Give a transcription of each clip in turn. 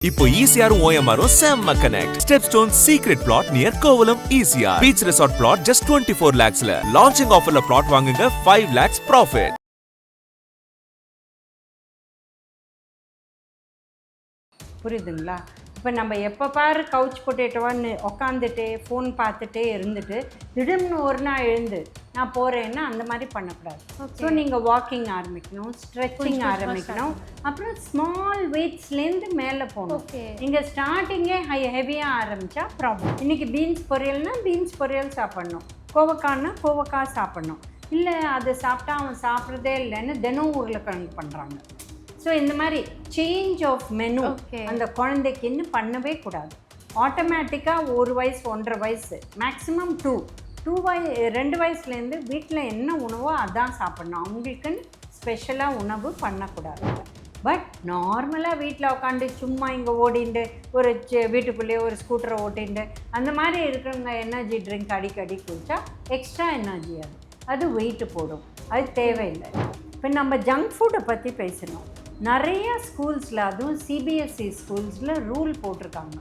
இப்போ ECR OMR செம்ம connect. Stepstone secret plot near Kovalam ECR. Beach resort plot just 24 lakhs ல. Launching offerல plot வாங்குங்க 5 lakhs profit. புரியுதுங்களா? இப்போ நம்ம எப்போ பாரு கவுச் பொட்டேட்டோவான்னு உக்காந்துட்டே ஃபோன் பார்த்துட்டே இருந்துட்டு திடீர்னு ஒரு நாள் எழுந்து நான் போகிறேன்னா அந்த மாதிரி பண்ணக்கூடாது. ஸோ நீங்கள் வாக்கிங் ஆரம்பிக்கணும், ஸ்ட்ரெச்சிங் ஆரம்பிக்கணும், அப்புறம் ஸ்மால் வெயிட்ஸ்லேருந்து மேலே போகணும். நீங்கள் ஸ்டார்டிங்கே ஹெவியாக ஆரம்பித்தா ப்ராப்ளம். இன்றைக்கி பீன்ஸ் பொரியல்னா பீன்ஸ் பொரியல் சாப்பிட்ணும், கோவக்காய்னா கோவக்காய் சாப்பிட்ணும். இல்லை அது சாப்பிட்டா அவன் சாப்பிட்றதே இல்லைன்னு தினம் உருளைக்கிழங்கு பண்ணுறாங்க. ஸோ இந்த மாதிரி சேஞ்ச் ஆஃப் மெனு அந்த குழந்தைக்குன்னு பண்ணவே கூடாது. ஆட்டோமேட்டிக்காக 1 வயசு 1.5 வயசு மேக்ஸிமம் 2 வயசுலேருந்து வீட்டில் என்ன உணவோ அதான் சாப்பிட்ணும். அவங்களுக்குன்னு ஸ்பெஷலாக உணவு பண்ணக்கூடாது. பட் நார்மலாக வீட்டில் உட்காந்து சும்மா இங்கே ஓடிண்டு ஒரு வீட்டுக்குள்ளேயே ஒரு ஸ்கூட்டரை ஓட்டிண்டு அந்த மாதிரி இருக்கிறவங்க எனர்ஜி ட்ரிங்க் அடிக்கடி குடித்தா எக்ஸ்ட்ரா எனர்ஜி அது வெயிட்டு போடும். அது தேவையில்லை. இப்போ நம்ம ஜங்க் ஃபுட்டை பற்றி பேசணும். நிறைய ஸ்கூல்ஸில் அதுவும் சிபிஎஸ்சி ஸ்கூல்ஸில் ரூல் போட்டிருக்காங்க.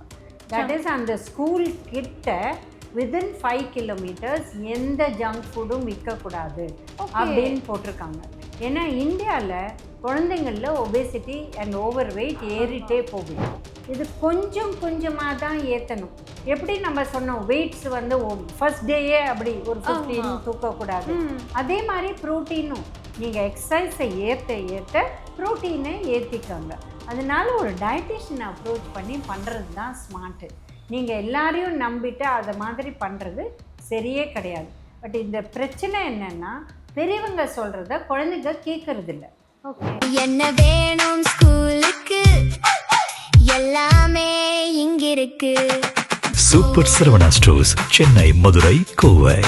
தட் இஸ் அந்த ஸ்கூல் கிட்ட வித்தின் 5 கிலோமீட்டர்ஸ் எந்த ஜங்க் ஃபுட்டும் விற்கக்கூடாது அப்படின்னு போட்டிருக்காங்க. ஏன்னா இந்தியாவில் குழந்தைங்களில் ஒபேசிட்டி அண்ட் ஓவர் வெயிட் ஏறிட்டே போகுது. இது கொஞ்சம் கொஞ்சமாக தான் ஏற்றணும். எப்படி நம்ம சொன்னோம் வெயிட்ஸ் வந்து ஃபர்ஸ்ட் டேயே அப்படி ஒரு 15 தூக்கக்கூடாது. அதே மாதிரி ப்ரோட்டீனும் நீங்கள் எக்ஸசைஸை ஏற்ற ப்ரோட்டீனை ஏற்றிக்கோங்க. அதனால ஒரு டயட்டிஷியன் அப்ரோச் பண்ணி பண்ணுறது தான் ஸ்மார்ட்டு. நீங்கள் எல்லாரையும் நம்பிட்டு அதை மாதிரி பண்ணுறது சரியே கிடையாது. பட் இந்த பிரச்சனை என்னென்னா பெரியவங்க சொல்கிறத குழந்தைங்க கேட்கறதில்ல. ஓகே, என்ன வேணும் ஸ்கூலுக்கு எல்லாமே இங்கிருக்கு. Super Saravana stores, Chennai, Madurai, Kovai.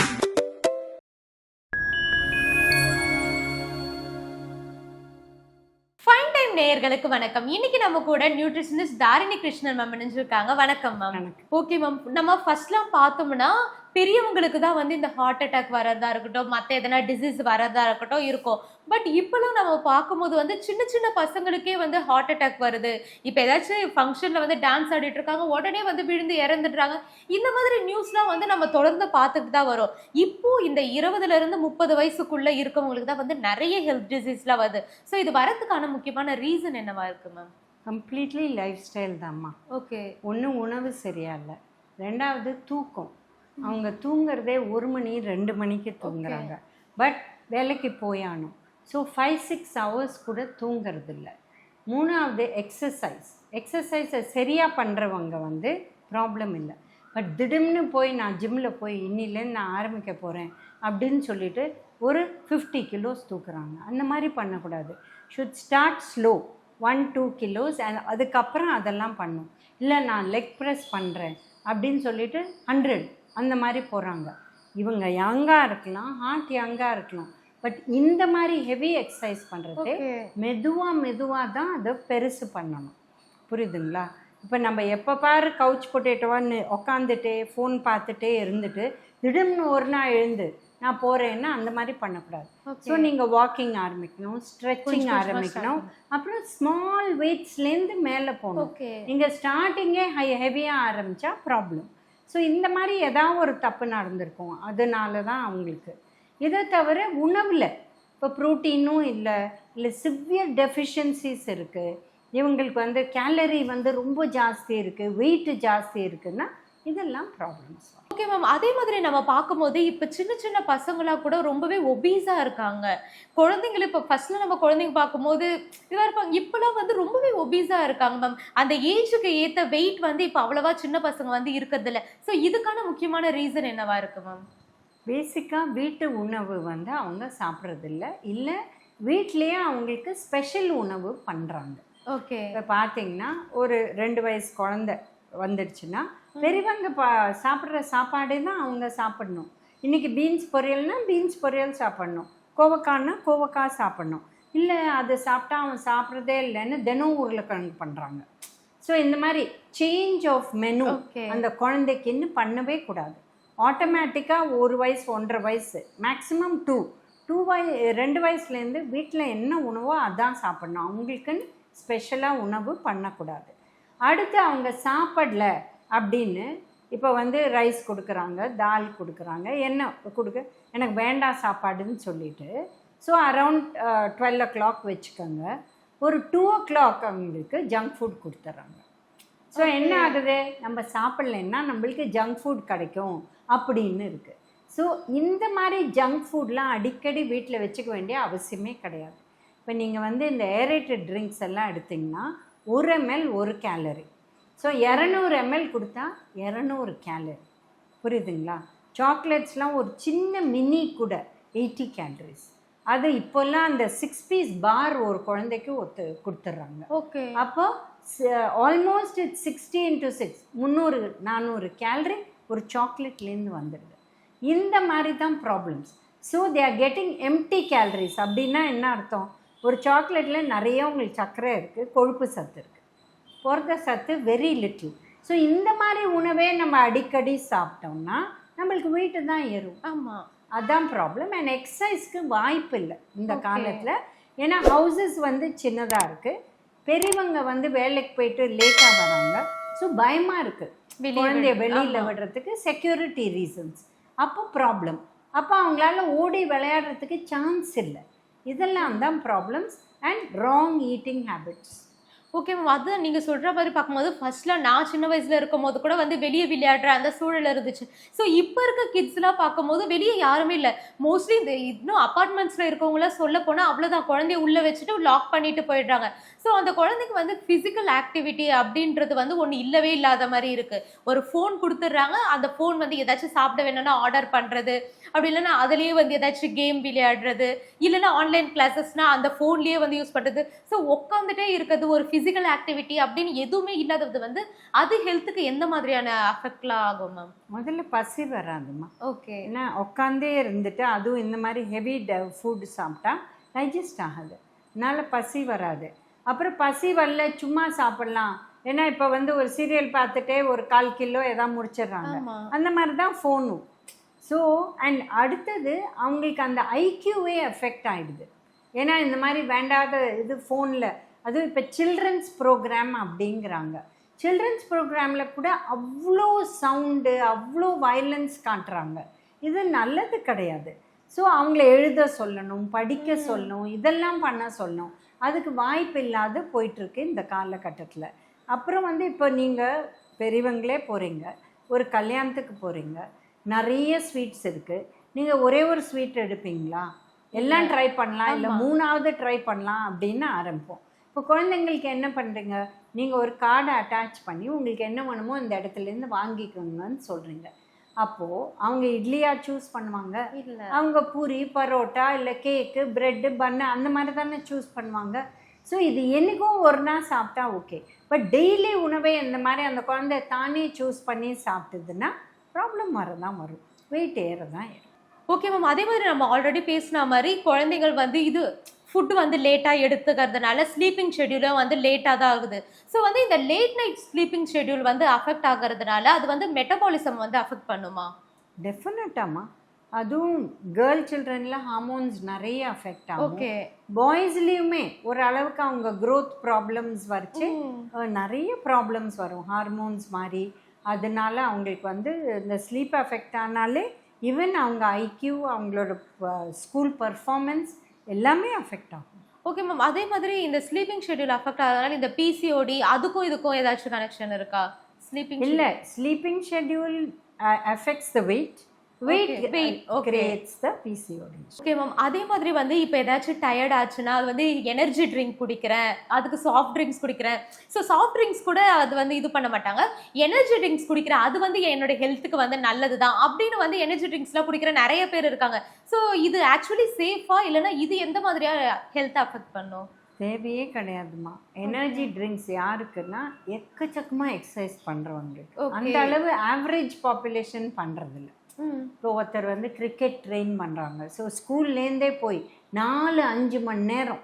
நேயர்களுக்கு வணக்கம். இன்னைக்கு நம்ம கூட நியூட்ரிஷனிஸ்ட் தாரிணி கிருஷ்ணன் மேம் நினைச்சிருக்காங்க. வணக்கம் மேம். ஓகே மேம், நம்ம ஃபர்ஸ்ட்லாம் பார்த்தோம்னா பெரியவங்களுக்கு தான் வந்து இந்த ஹார்ட் அட்டாக் வரதா இருக்கட்டும், மற்ற எதனா டிசீஸ் வரதா இருக்கட்டும் இருக்கும். பட் இப்பெல்லாம் நம்ம பார்க்கும்போது வந்து சின்ன சின்ன பசங்களுக்கே வந்து ஹார்ட் அட்டாக் வருது. இப்போ ஏதாச்சும் ஃபங்க்ஷனில் வந்து டான்ஸ் ஆடிட்டு இருக்காங்க, உடனே வந்து விழுந்து இறந்துடுறாங்க. இந்த மாதிரி நியூஸ்லாம் வந்து நம்ம தொடர்ந்து பார்த்துட்டு தான் வரும். இப்போ இந்த 20லேருந்து 30 வயசுக்குள்ளே இருக்கவங்களுக்கு தான் வந்து நிறைய ஹெல்த் டிசீஸ்லாம் வருது. ஸோ இது வரதுக்கான முக்கியமான ரீசன் என்னவா இருக்கு மேம்? கம்ப்ளீட்லி லைஃப் ஸ்டைல் தான்மா. ஓகே, ஒன்று உணவு சரியா இல்லை, 2வது தூக்கம். அவங்க தூங்குறதே 1 மணி 2 மணிக்கு தூங்குறாங்க. பட் வேலைக்கு போயானோம். ஸோ 5-6 ஹவர்ஸ் கூட தூங்குறது இல்லை. 3வது எக்ஸசைஸை சரியாக பண்ணுறவங்க வந்து ப்ராப்ளம் இல்லை. பட் திடீர்னு போய் நான் ஜிம்மில் போய் இன்னிலேருந்து நான் ஆரம்பிக்க போகிறேன் அப்படின்னு சொல்லிட்டு ஒரு 50 கிலோஸ் தூக்குறாங்க. அந்த மாதிரி பண்ணக்கூடாது. Should start slow, 1-2 kilos. அதுக்கப்புறம் அதெல்லாம் பண்ணும். இல்லை நான் லெக் ப்ரெஸ் பண்ணுறேன் அப்படின்னு சொல்லிட்டு 100 அந்த மாதிரி போகிறாங்க. இவங்க யங்காக இருக்கலாம், ஹார்ட் யங்காக இருக்கலாம். பட் இந்த மாதிரி ஹெவி எக்ஸசைஸ் பண்ணுறது மெதுவாக தான் அதை பெருசு பண்ணணும். புரியுதுங்களா? இப்போ நம்ம எப்போ பாரு கவுச் பொட்டேட்டோவான்னு உக்காந்துட்டே ஃபோன் பார்த்துட்டே இருந்துட்டு திடீர்னு ஒரு நாள் எழுந்து நான் போகிறேன்னா அந்த மாதிரி பண்ணக்கூடாது. ஸோ நீங்கள் வாக்கிங் ஆரம்பிக்கணும், ஸ்ட்ரெச்சிங் ஆரம்பிக்கணும், அப்புறம் ஸ்மால் வெயிட்ஸ்லேருந்து மேலே போகணும். நீங்கள் ஸ்டார்டிங்கே ஹெவியாக ஆரம்பித்தா ப்ராப்ளம். ஸோ இந்த மாதிரி ஏதாவது ஒரு தப்பு நடந்திருக்கும், அதனால தான் அவங்களுக்கு. இதை தவிர உணவில் இப்போ ப்ரோட்டீனும் இல்லை சிவியர் டெஃபிஷியன்சிஸ் இருக்குது. இவங்களுக்கு வந்து கேலரி வந்து ரொம்ப ஜாஸ்தி இருக்குது, வெயிட்டு ஜாஸ்தி இருக்குன்னா இதெல்லாம் ப்ராப்ளம்ஸ். ஓகே மேம், அதே மாதிரி நம்ம பார்க்கும்போது இப்போ சின்ன சின்ன பசங்களாக கூட ரொம்பவே ஒபீஸாக இருக்காங்க. குழந்தைங்களை இப்போ ஃபர்ஸ்ட்ல நம்ம குழந்தைங்க பார்க்கும்போது இதாக இருப்பாங்க, இப்போலாம் வந்து ரொம்பவே ஒபீஸாக இருக்காங்க மேம். அந்த ஏஜுக்கு ஏற்ற வெயிட் வந்து இப்போ அவ்வளோவா சின்ன பசங்க வந்து இருக்கிறதில்ல. ஸோ இதுக்கான முக்கியமான ரீசன் என்னவா இருக்கு மேம்? பேசிக்காக வீட்டு உணவு வந்து அவங்க சாப்பிட்றதில்ல, இல்லை வீட்லேயே அவங்களுக்கு ஸ்பெஷல் உணவு பண்ணுறாங்க. ஓகே, இப்போ பார்த்தீங்கன்னா ஒரு 2 வயசு குழந்தை வந்துடுச்சுன்னா பெரியவங்க சாப்பிட்ற சாப்பாடே தான் அவங்க சாப்பிடணும். இன்றைக்கி பீன்ஸ் பொரியல்னா பீன்ஸ் பொரியல் சாப்பிட்ணும், கோவக்காய்னா கோவக்காய் சாப்பிட்ணும். இல்லை அது சாப்பிட்டா அவன் சாப்பிட்றதே இல்லைன்னு தினம் உருளைக்கிழங்கு பண்ணுறாங்க. ஸோ இந்த மாதிரி சேஞ்ச் ஆஃப் மெனு அந்த குழந்தைக்குன்னு பண்ணவே கூடாது. ஆட்டோமேட்டிக்காக 1 வயசு 1.5 வயசு மேக்ஸிமம் 2 வயசுலேருந்து வீட்டில் என்ன உணவோ அதான் சாப்பிட்ணும். அவங்களுக்குன்னு ஸ்பெஷலாக உணவு பண்ணக்கூடாது. அடுத்து அவங்க சாப்பிடல அப்படின்னு இப்போ வந்து ரைஸ் கொடுக்குறாங்க, தால் கொடுக்குறாங்க, என்ன எனக்கு வேண்டாம் சாப்பாடுன்னு சொல்லிட்டு ஸோ அரவுண்ட் 12 o'clock வச்சுக்கோங்க. ஒரு 2 o'clock அவங்களுக்கு ஜங்க் ஃபுட் கொடுத்துட்றாங்க. ஸோ என்ன ஆகுது, நம்ம சாப்பிட்லன்னா நம்மளுக்கு ஜங்க் ஃபுட் கிடைக்கும் அப்படின்னு இருக்குது. ஸோ இந்த மாதிரி ஜங்க் ஃபுட்லாம் அடிக்கடி வீட்டில் வச்சுக்க வேண்டிய அவசியமே கிடையாது. இப்போ நீங்கள் வந்து இந்த ஏரேட்டட் ட்ரிங்க்ஸ் எல்லாம் எடுத்திங்கன்னா 1 ml 1 calorie. ஸோ 200 ml கொடுத்தா 200 calorie. புரியுதுங்களா? சாக்லேட்ஸ்லாம் ஒரு சின்ன மினி கூட 80 calories. அது இப்போல்லாம் அந்த 6 piece பார் ஒரு குழந்தைக்கு கொடுத்துட்றாங்க. ஓகே, அப்போ ஆல்மோஸ்ட் 60 into 6 300-400 calorie ஒரு சாக்லேட்லேருந்து வந்துடுது. இந்த மாதிரி தான் problems. So they are getting empty calories. அப்படின்னா என்ன அர்த்தம், ஒரு சாக்லேட்டில் நிறைய உங்களுக்கு சர்க்கரை இருக்குது, கொழுப்பு சத்து இருக்குது, புரத சத்து வெரி லிட்டில். ஸோ இந்த மாதிரி உணவே நம்ம அடிக்கடி சாப்பிட்டோம்னா நம்மளுக்கு வெயிட்டு தான் ஏறும். ஆமாம், அதுதான் ப்ராப்ளம். அண்ட் எக்ஸசைஸ்க்கு வாய்ப்பு இல்லை இந்த காலத்தில். ஏன்னா ஹவுசஸ் வந்து சின்னதாக இருக்குது, பெரியவங்க வந்து வேலைக்கு போயிட்டு லேட்டாக வராங்க. ஸோ பயமாக இருக்குது குழந்தைய வெளியில் விடுறதுக்கு, செக்யூரிட்டி ரீசன்ஸ். அப்போ ப்ராப்ளம். அப்போ அவங்களால ஓடி விளையாடுறதுக்கு சான்ஸ் இல்லை. இதெல்லாம் தான் problems and wrong eating habits. Okay ma'am. அது நீங்கள் சொல்கிற மாதிரி பார்க்கும்போது ஃபர்ஸ்ட்லாம் நான் சின்ன வயசில் இருக்கும் போது கூட வந்து வெளியே விளையாடுற அந்த சூழல் இருந்துச்சு. ஸோ இப்போ இருக்க கிட்ஸ்லாம் பார்க்கும்போது வெளியே யாருமே இல்லை. மோஸ்ட்லி இந்த இன்னும் அப்பார்ட்மெண்ட்ஸில் இருக்கவங்களாம் சொல்ல போனால் அவ்வளோதான், குழந்தைய உள்ளே வச்சுட்டு லாக் பண்ணிட்டு போயிடுறாங்க. ஸோ அந்த குழந்தைக்கு வந்து ஃபிசிக்கல் ஆக்டிவிட்டி அப்படின்றது வந்து ஒன்று இல்லவே இல்லாத மாதிரி இருக்குது. ஒரு ஃபோன் கொடுத்துட்றாங்க, அந்த ஃபோன் வந்து ஏதாச்சும் சாப்பிட வேணும்னா ஆர்டர் பண்ணுறது, அப்படி இல்லைன்னா அதுலேயே வந்து ஏதாச்சும் கேம் விளையாடுறது, இல்லைன்னா ஆன்லைன் கிளாஸஸ்னால் அந்த ஃபோன்லேயே வந்து யூஸ் பண்ணுறது. ஸோ உட்காந்துட்டே இருக்கிறது, ஒரு ஃபிசிக்கல் ஆக்டிவிட்டி அப்படின்னு எதுவுமே இல்லாதது வந்து அது ஹெல்த்துக்கு எந்த மாதிரியான அஃபெக்ட்லாம் ஆகும் மேம்? முதல்ல பசி வராதுமா. ஓகே, ஏன்னா உட்காந்தே இருந்துட்டு அதுவும் இந்த மாதிரி ஹெவி ஃபுட் சாப்பிட்டா டைஜஸ்ட் ஆகாது, அதனால் பசி வராது. அப்புறம் பசி வரல சும்மா சாப்பிட்லாம். ஏன்னா இப்போ வந்து ஒரு சீரியல் பார்த்துட்டே ஒரு 1/4 கிலோ எதாவது முடிச்சிடுறாங்க. அந்த மாதிரி தான் ஃபோனும். ஸோ அண்ட் அடுத்தது அவங்களுக்கு அந்த ஐக்யூவே எஃபெக்ட் ஆகிடுது. ஏன்னா இந்த மாதிரி வேண்டாத இது ஃபோனில், அதுவும் இப்போ சில்ட்ரன்ஸ் ப்ரோக்ராம் அப்படிங்கிறாங்க. சில்ட்ரன்ஸ் ப்ரோக்ராமில் கூட அவ்வளோ சவுண்டு, அவ்வளோ வயலன்ஸ் காட்டுறாங்க. இது நல்லது கிடையாது. ஸோ அவங்கள எழுத சொல்லணும், படிக்க சொல்லணும், இதெல்லாம் பண்ண சொல்லணும். அதுக்கு வாய்ப்பு இல்லாத போயிட்டுருக்கு இந்த காலகட்டத்தில். அப்புறம் வந்து இப்போ நீங்கள் பெரியவங்களே போகிறீங்க, ஒரு கல்யாணத்துக்கு போகிறீங்க, நிறைய ஸ்வீட்ஸ் இருக்குது. நீங்கள் ஒரே ஒரு ஸ்வீட் எடுப்பீங்களா? எல்லாம் ட்ரை பண்ணலாம், இல்லை 3ஆவது ட்ரை பண்ணலாம் அப்படின்னு ஆரம்பிப்போம். இப்போ குழந்தைங்களுக்கு என்ன பண்ணுறீங்க, நீங்கள் ஒரு கார்டை அட்டாச் பண்ணி உங்களுக்கு என்ன வேணுமோ இந்த இடத்துலேருந்து வாங்கிக்கோங்கன்னு சொல்கிறீங்க. அப்போது அவங்க இட்லியா சூஸ் பண்ணுவாங்க? இல்லை, அவங்க பூரி, பரோட்டா, இல்லை கேக்கு, ப்ரெட்டு, பன்னு அந்த மாதிரி தானே சூஸ் பண்ணுவாங்க. ஸோ இது என்றைக்கும் ஒரு நாள் சாப்பிட்டா ஓகே. பட் டெய்லி உணவை இந்த மாதிரி அந்த குழந்தை தானே சூஸ் பண்ணி சாப்பிட்டதுன்னா ப்ராப்ளம் வரதான் வரும், வெயிட் ஏறதான் ஏறும். Okay ma'am. அதே மாதிரி நம்ம ஆல்ரெடி பேசின மாதிரி குழந்தைகள் வந்து இது ஃபுட்டு வந்து லேட்டாக எடுத்துக்கிறதுனால ஸ்லீப்பிங் ஷெட்யூலும் வந்து லேட்டாக தான் ஆகுது. ஸோ வந்து இந்த லேட் நைட் ஸ்லீப்பிங் ஷெட்யூல் வந்து அஃபெக்ட் ஆகிறதுனால அது வந்து மெட்டபாலிசம் வந்து அஃபெக்ட் பண்ணுமா? டெஃபினட்டாமா. அதுவும் கேர்ள் சில்ட்ரனில் ஹார்மோன்ஸ் நிறைய அஃபெக்ட் ஆகும். ஓகே, பாய்ஸ்லேயுமே ஒரு அளவுக்கு அவங்க க்ரோத் ப்ராப்ளம்ஸ் வரைச்சு நிறைய ப்ராப்ளம்ஸ் வரும் ஹார்மோன்ஸ் மாதிரி. அதனால அவங்களுக்கு வந்து இந்த ஸ்லீப் அஃபெக்ட் ஆனாலே ஈவன் அவங்க ஐக்யூ, அவங்களோட ஸ்கூல் பர்ஃபார்மன்ஸ் எல்லாமே அஃபெக்ட் ஆகும். Okay ma'am. அதே மாதிரி இந்த ஸ்லீப்பிங் ஷெட்யூல் அஃபெக்ட் ஆகிறதுனால இந்த பிசிஓடி அதுக்கும் இதுக்கும் ஏதாச்சும் கனெக்ஷன் இருக்கா? ஸ்லீப்பிங் இல்லை, sleeping schedule affects the weight creates the PCOD. Okay ma'am. அதே மாதிரி வந்து இப்போ ஏதாச்சும் டயர்ட் ஆச்சுன்னா அது வந்து எனர்ஜி ட்ரிங்க் குடிக்கிறேன், அதுக்கு சாஃப்ட் ட்ரிங்க்ஸ் குடிக்கிறேன். ஸோ சாஃப்ட் ட்ரிங்க்ஸ் கூட அது வந்து இது பண்ண மாட்டாங்க, எனர்ஜி ட்ரிங்க்ஸ் குடிக்கிறேன் அது வந்து என்னோட ஹெல்த்துக்கு வந்து நல்லது தான் அப்படின்னு வந்து எனர்ஜி ட்ரிங்க்ஸ்லாம் குடிக்கிற நிறைய பேர் இருக்காங்க. ஸோ இது ஆக்சுவலி சேஃபா இல்லைன்னா இது எந்த மாதிரியாக ஹெல்த் அஃபெக்ட் பண்ணும்? தேவையே கிடையாதுமா. எனர்ஜி ட்ரிங்க்ஸ் யாருக்குன்னா எக்கச்சக்கமாக எக்ஸசைஸ் பண்ணுறவங்களுக்கு, அந்த அளவு ஆவரேஜ் பாப்புலேஷன் பண்ணுறதில்ல. இப்போ ஒருத்தர் வந்து கிரிக்கெட் ட்ரெயின் பண்ணுறாங்க, ஸோ ஸ்கூல்லேருந்தே போய் 4-5 மணி நேரம்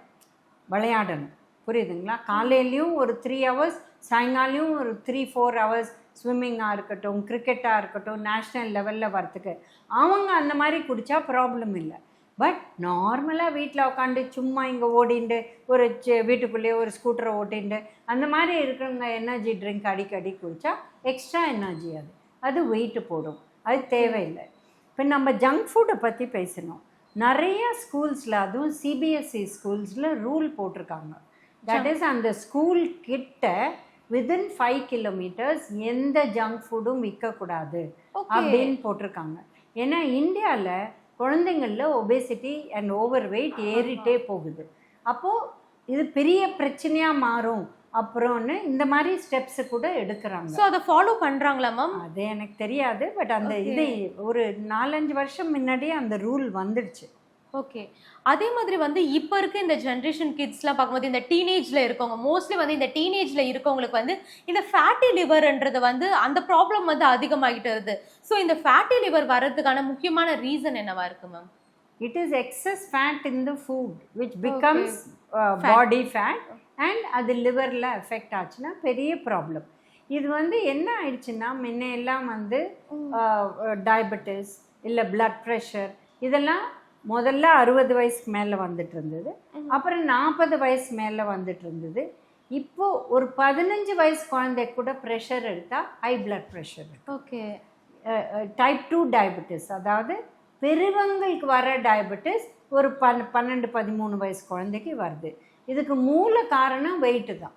விளையாடணும். புரியுதுங்களா? காலையிலையும் ஒரு 3 hours, சாயங்காலையும் ஒரு 3-4 hours ஸ்விம்மிங்காக இருக்கட்டும், கிரிக்கெட்டாக இருக்கட்டும், நேஷ்னல் லெவலில் வரத்துக்கு அவங்க அந்த மாதிரி குடித்தா ப்ராப்ளம் இல்லை. பட் நார்மலாக வீட்டில் உட்காந்து சும்மா இங்கே ஓடிண்டு ஒரு வீட்டுக்குள்ளேயே ஒரு ஸ்கூட்டரை ஓட்டிண்டு அந்த மாதிரி இருக்கிறவங்க எனர்ஜி ட்ரிங்க் அடிக்கடி குடித்தா எக்ஸ்ட்ரா எனர்ஜி அது வெயிட்டு போடும், அது தேவையில்லை. இப்போ நம்ம ஜங்க் ஃபுட்டை பற்றி பேசணும். நிறைய ஸ்கூல்ஸில், அதுவும் சிபிஎஸ்சி ஸ்கூல்ஸில் ரூல் போட்டிருக்காங்க. தட் இஸ் அந்த ஸ்கூல் கிட்ட வித்தின் 5 கிலோமீட்டர்ஸ் எந்த ஜங்க் ஃபுட்டும் விற்கக்கூடாது அப்படின்னு போட்டிருக்காங்க. ஏன்னா இந்தியாவில் குழந்தைங்களில் ஒபேசிட்டி அண்ட் ஓவர் வெயிட் ஏறிட்டே போகுது. அப்போது இது பெரிய பிரச்சனையாக மாறும் அப்புறம்னு இந்த மாதிரி ஸ்டெப்ஸு கூட எடுக்கிறாங்க. ஸோ அதை ஃபாலோ பண்ணுறாங்களா மேம்? அது எனக்கு தெரியாது. பட் அந்த இது ஒரு 4-5 வருஷம் முன்னாடியே அந்த ரூல் வந்துடுச்சு. ஓகே. அதே மாதிரி வந்து இப்போ இருக்க இந்த ஜென்ரேஷன் கிட்ஸ்லாம் பார்க்கும்போது இந்த டீனேஜில் இருக்கவங்க, மோஸ்ட்லி வந்து இந்த டீனேஜில் இருக்கவங்களுக்கு வந்து இந்த ஃபேட்டி லிவர்ன்றது வந்து அந்த ப்ராப்ளம் வந்து அதிகமாகிட்டு வருது. ஸோ இந்த ஃபேட்டி லிவர் வர்றதுக்கான முக்கியமான ரீசன் என்னவா இருக்கு ma'am? It is excess fat in the food which becomes body fat and அது லிவரில் எஃபெக்ட் ஆச்சுன்னா பெரிய ப்ராப்ளம். இது வந்து என்ன ஆயிடுச்சுன்னா, முன்னையெல்லாம் வந்து டயபெட்டிஸ் இல்லை பிளட் ப்ரெஷர் இதெல்லாம் முதல்ல 60 வயசுக்கு மேலே வந்துட்டு இருந்தது, அப்புறம் 40 வயசு மேலே வந்துட்டு இருந்தது. இப்போது ஒரு 15 வயசு குழந்தைக்கு கூட ப்ரெஷர் எடுத்தால் high blood pressure. Okay. Type 2 diabetes, அதாவது பெரியவங்களுக்கு வர டயபெட்டிஸ் ஒரு 12-13 வயசு குழந்தைக்கு வருது. இதுக்கு மூல காரணம் வெயிட்டு தான்.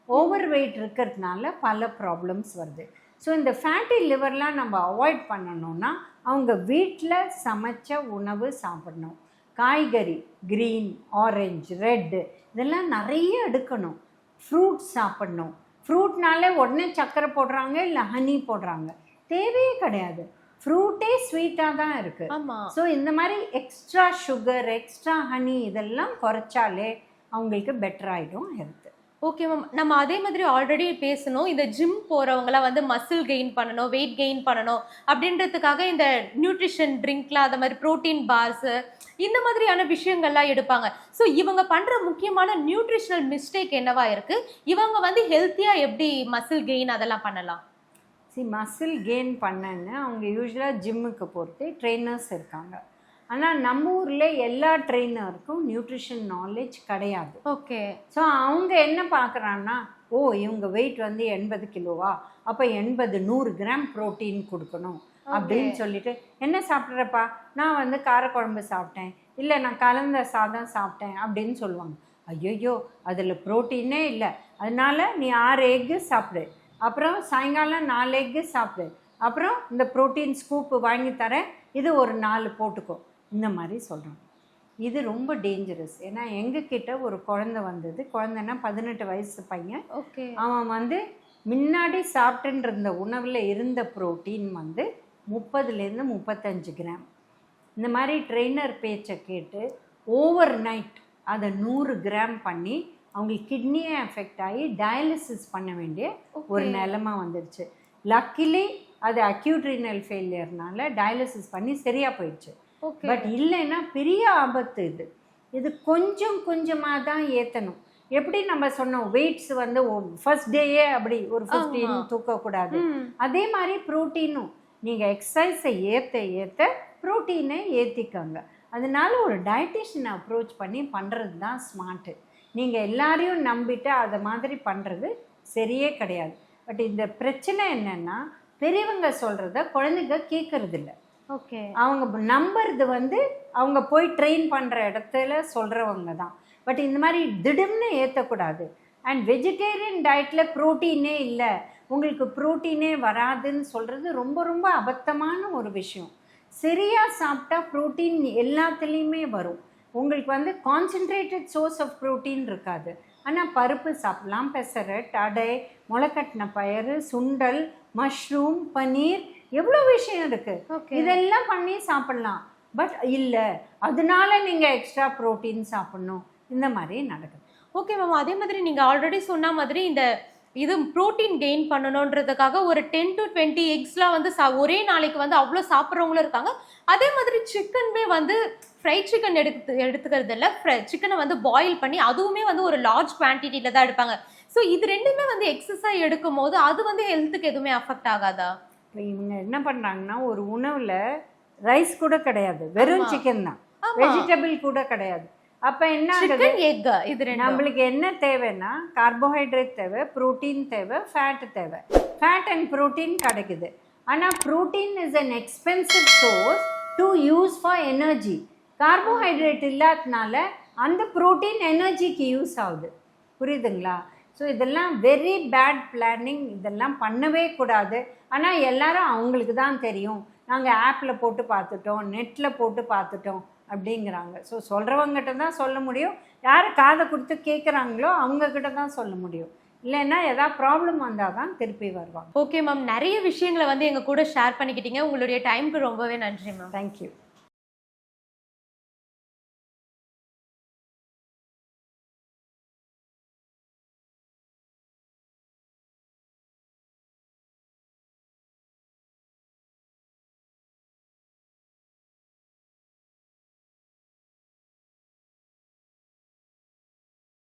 ஓவர் வெயிட் இருக்கிறதுனால பல ப்ராப்ளம்ஸ் வருது. ஸோ இந்த ஃபேட்டி லிவர்லாம் நம்ம அவாய்ட் பண்ணணும்னா அவங்க வீட்டில் சமைச்ச உணவு சாப்பிடணும். காய்கறி, க்ரீன், ஆரஞ்சு, ரெட்டு இதெல்லாம் நிறைய எடுக்கணும். ஃப்ரூட்ஸ் சாப்பிடணும். ஃப்ரூட்னாலே உடனே சர்க்கரை போடுறாங்க இல்லை ஹனி போடுறாங்க, தேவையே கிடையாது. ஃப்ரூட்டே ஸ்வீட்டாக தான் இருக்குது. ஸோ இந்த மாதிரி எக்ஸ்ட்ரா சுகர், எக்ஸ்ட்ரா ஹனி இதெல்லாம் குறைச்சாலே அவங்களுக்கு பெட்டர் ஆகிடும் ஹெல்த்து. Okay ma'am. நம்ம அதே மாதிரி ஆல்ரெடி பேசணும், இந்த ஜிம் போகிறவங்களாம் வந்து மசில் கெயின் பண்ணணும், வெயிட் கெயின் பண்ணணும் அப்படின்றதுக்காக இந்த நியூட்ரிஷன் ட்ரிங்க்லாம், அந்த மாதிரி ப்ரோட்டீன் பார்ஸு இந்த மாதிரியான விஷயங்கள்லாம் எடுப்பாங்க. ஸோ இவங்க பண்ணுற முக்கியமான நியூட்ரிஷனல் மிஸ்டேக் என்னவா இருக்குது? இவங்க வந்து ஹெல்த்தியாக எப்படி மசில் கெயின் அதெல்லாம் பண்ணலாம்? மசில் கெயின் பண்ணன்னு அவங்க யூஸ்வலாக ஜிம்முக்கு போகிறது ட்ரெயினர்ஸ் இருக்காங்க. ஆனால் நம்ம ஊரில் எல்லா ட்ரெயினருக்கும் நியூட்ரிஷன் நாலேஜ் கிடையாது. ஓகே. ஸோ அவங்க என்ன பார்க்குறான்னா, ஓ இவங்க வெயிட் வந்து 80 கிலோவா, அப்போ 80-100 கிராம் ப்ரோட்டீன் கொடுக்கணும் அப்படின்னு சொல்லிட்டு, என்ன சாப்பிட்றப்பா, நான் வந்து காரக்குழம்பு சாப்பிட்டேன், இல்லை நான் கலந்த சாதம் சாப்பிட்டேன் அப்படின்னு சொல்லுவாங்க. ஐயோ அதில் ப்ரோட்டீனே இல்லை, அதனால நீ 6 எக்கு சாப்பிடு, அப்புறம் சாயங்காலம் 4 எக்கு சாப்பிடு, அப்புறம் இந்த ப்ரோட்டீன் ஸ்கூப்பு வாங்கி தரேன், இது ஒரு 4 போட்டுக்கோ, இந்த மாதிரி சொல்கிறாங்க. இது ரொம்ப டேஞ்சரஸ். ஏன்னா எங்ககிட்ட ஒரு குழந்தை வந்தது, குழந்தைன்னா 18 வயசு பையன். ஓகே. அவன் வந்து முன்னாடி சாப்பிட்டுன்னு இருந்த உணவில் இருந்த ப்ரோட்டீன் வந்து 30-35 கிராம். இந்த மாதிரி ட்ரெயினர் பேச்சை கேட்டு ஓவர் நைட் அதை 100 கிராம் பண்ணி அவங்களுக்கு கிட்னியே எஃபெக்ட் ஆகி டயாலிசிஸ் பண்ண வேண்டிய ஒரு நிலைமை வந்துடுச்சு. லக்கிலி அது அக்யூட் ரீனல் ஃபெயிலியர்னால டயாலிசிஸ் பண்ணி சரியாக போயிடுச்சு. பட் இல்லைன்னா பெரிய ஆபத்து. இது கொஞ்சம் கொஞ்சமாக தான் ஏற்றணும். எப்படி நம்ம சொன்னோம், வெயிட்ஸ் வந்து ஃபர்ஸ்ட் டேயே அப்படி ஒரு 15 தூக்கக்கூடாது. அதே மாதிரி ப்ரோட்டீனும் நீங்கள் எக்ஸசைஸை ஏற்ற ப்ரோட்டீனை ஏற்றிக்கோங்க. அதனால ஒரு டயட்டிஷியனை அப்ரோச் பண்ணி பண்ணுறது தான் ஸ்மார்ட்டு. நீங்கள் எல்லாரையும் நம்பிட்டு அதை மாதிரி பண்ணுறது சரியே கிடையாது. பட் இந்த பிரச்சனை என்னென்னா, பெரியவங்க சொல்கிறத குழந்தைங்க கேட்கறதில்ல. ஓகே. அவங்க நம்புறது வந்து அவங்க போய் ட்ரெயின் பண்ணுற இடத்துல சொல்கிறவங்க தான். பட் இந்த மாதிரி திடம்னு ஏற்றக்கூடாது. அண்ட் வெஜிடேரியன் டயட்டில் ப்ரோட்டீனே இல்லை, உங்களுக்கு ப்ரோட்டீனே வராதுன்னு சொல்கிறது ரொம்ப ரொம்ப அபத்தமான ஒரு விஷயம். சரியாக சாப்பிட்டா ப்ரோட்டீன் எல்லாத்துலேயுமே வரும். உங்களுக்கு வந்து கான்சென்ட்ரேட்டட் சோர்ஸ் ஆஃப் ப்ரோட்டீன் இருக்காது. ஆனால் பருப்பு சாப்பிட்லாம், பெசரட், அடை, முளைக்கட்டின பயிறு, சுண்டல், மஷ்ரூம், பன்னீர், எவ்வளோ விஷயம் இருக்குது. இதெல்லாம் பண்ணி சாப்பிட்லாம். பட் இல்லை அதனால நீங்கள் எக்ஸ்ட்ரா ப்ரோட்டீன் சாப்பிட்ணும், இந்த மாதிரி நடக்குது. Okay ma'am. அதே மாதிரி நீங்கள் ஆல்ரெடி சொன்ன மாதிரி இந்த இது ப்ரோட்டீன் கெயின் பண்ணணுன்றதுக்காக ஒரு 10 to 20 எக்ஸ்லாம் வந்து ஒரே நாளைக்கு வந்து அவ்வளோ சாப்பிட்றவங்களும் இருக்காங்க. அதே மாதிரி சிக்கனுமே வந்து ஃப்ரைட் சிக்கன் எடுத்துக்கிறது இல்லை, சிக்கனை வந்து பாயில் பண்ணி அதுவுமே வந்து ஒரு லார்ஜ் குவான்டிட்டியில் தான் எடுப்பாங்க. ஸோ இது ரெண்டுமே வந்து எக்ஸசைஸ் எடுக்கும் போது அது வந்து ஹெல்த்துக்கு எதுவுமே அஃபெக்ட் ஆகாதா? இப்போ இவங்க என்ன பண்ணுறாங்கன்னா, ஒரு உணவில் ரைஸ் கூட கிடையாது, வெறும் சிக்கன் தான். வெஜிடபிள் கூட கிடையாது. அப்போ என்ன ஆகுது, சிக்கன் எக் இது ரெண்டும் நம்மளுக்கு என்ன தேவைன்னா கார்போஹைட்ரேட் தேவை, புரோட்டீன் தேவை, ஃபேட் தேவை. ஃபேட் அண்ட் புரோட்டீன் கிடைக்குது. ஆனால் protein is an expensive source to use for energy. Carbohydrate இல்லாதனால அந்த புரோட்டீன் எனர்ஜிக்கு யூஸ் ஆகுது. புரியுதுங்களா? ஸோ இதெல்லாம் வெரி பேட் பிளானிங். இதெல்லாம் பண்ணவே கூடாது. ஆனால் எல்லாரும் அவங்களுக்கு தான் தெரியும், நாங்கள் ஆப்பில் போட்டு பார்த்துட்டோம், நெட்டில் போட்டு பார்த்துட்டோம் அப்படிங்கிறாங்க. ஸோ சொல்கிறவங்ககிட்ட தான் சொல்ல முடியும். யார் காதை கொடுத்து கேட்குறாங்களோ அவங்கக்கிட்ட தான் சொல்ல முடியும். இல்லைன்னா ஏதாவது ப்ராப்ளம் வந்தால் தான் திருப்பி வருவாங்க. ஓகே மேம், நிறைய விஷயங்களை வந்து எங்கள் கூட ஷேர் பண்ணிக்கிட்டீங்க. உங்களுடைய டைமுக்கு ரொம்பவே நன்றி மேம். தேங்க்யூ.